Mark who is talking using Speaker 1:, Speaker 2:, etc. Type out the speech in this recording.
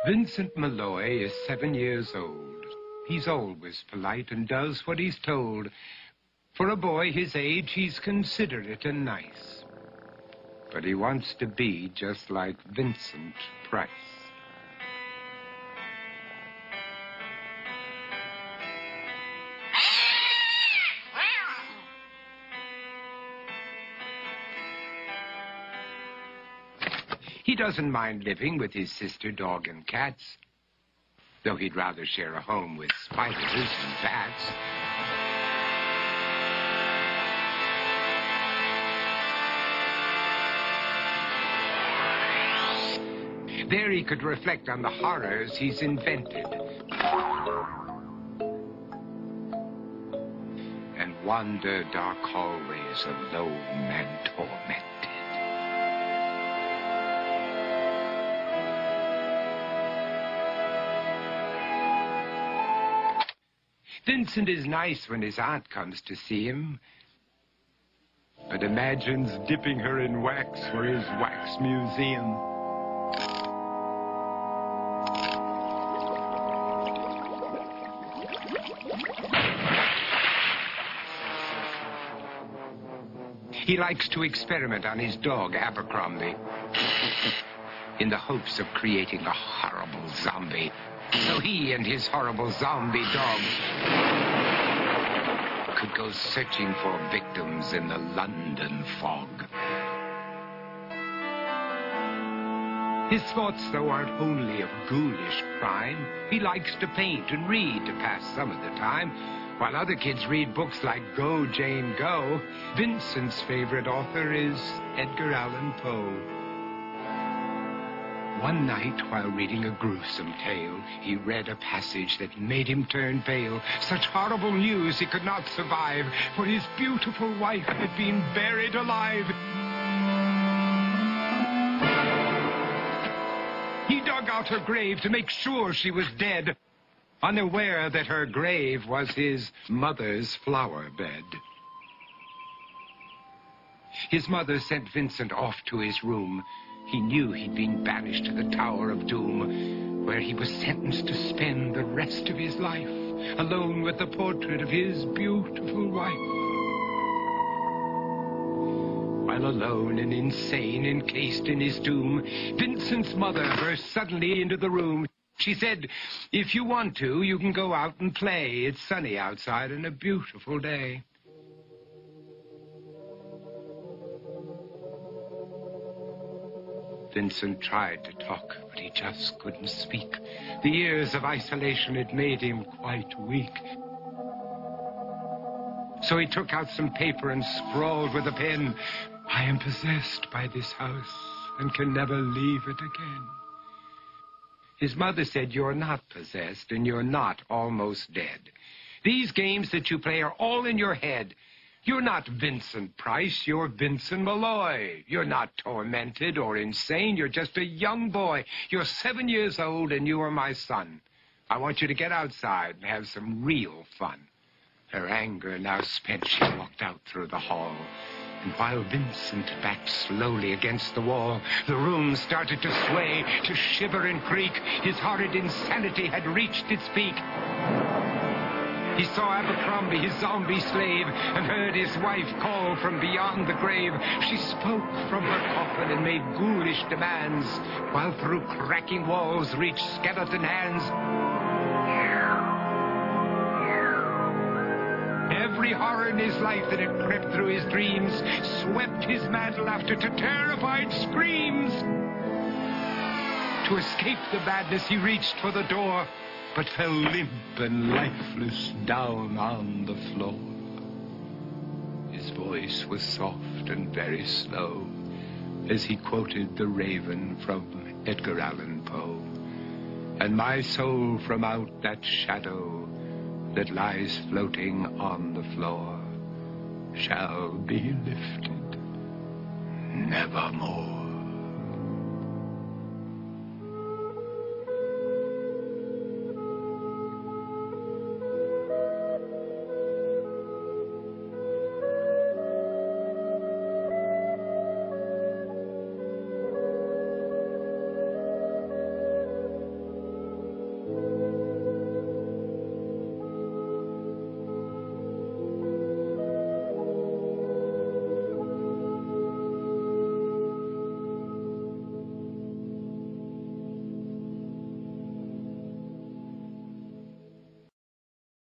Speaker 1: Vincent Malloy is 7 years old. He's always polite and does what he's told. For a boy his age, he's considerate and nice. But he wants to be just like Vincent Price. He doesn't mind living with his sister, dog, and cats, though he'd rather share a home with spiders and bats. There he could reflect on the horrors he's invented and wander dark hallways alone and tormented. Vincent is nice when his aunt comes to see him, but imagines dipping her in wax for his wax museum. He likes to experiment on his dog, Abercrombie, in the hopes of creating a horrible zombie. So he and his horrible zombie dog could go searching for victims in the London fog. His thoughts, though, aren't only of ghoulish crime. He likes to paint and read to pass some of the time. While other kids read books like Go, Jane, Go, Vincent's favorite author is Edgar Allan Poe. One night, while reading a gruesome tale, he read a passage that made him turn pale. Such horrible news he could not survive, for his beautiful wife had been buried alive. He dug out her grave to make sure she was dead, unaware that her grave was his mother's flower bed. His mother sent Vincent off to his room. He knew he'd been banished to the Tower of Doom, where he was sentenced to spend the rest of his life alone with the portrait of his beautiful wife. While alone and insane, encased in his tomb, Vincent's mother burst suddenly into the room. She said, "If you want to, you can go out and play. It's sunny outside and a beautiful day." Vincent tried to talk, but he just couldn't speak. The years of isolation had made him quite weak. So he took out some paper and scrawled with a pen, "I am possessed by this house and can never leave it again." His mother said, "You're not possessed and you're not almost dead. These games that you play are all in your head. You're not Vincent Price, you're Vincent Malloy. You're not tormented or insane, you're just a young boy. You're 7 years old and you are my son. I want you to get outside and have some real fun." Her anger now spent, she walked out through the hall. And while Vincent backed slowly against the wall, the room started to sway, to shiver and creak. His horrid insanity had reached its peak. He saw Abercrombie, his zombie slave, and heard his wife call from beyond the grave. She spoke from her coffin and made ghoulish demands, while through cracking walls reached skeleton hands. Every horror in his life that had crept through his dreams swept his mad laughter to terrified screams. To escape the madness, he reached for the door, but fell limp and lifeless down on the floor. His voice was soft and very slow as he quoted The Raven from Edgar Allan Poe. "And my soul from out that shadow that lies floating on the floor shall be lifted nevermore."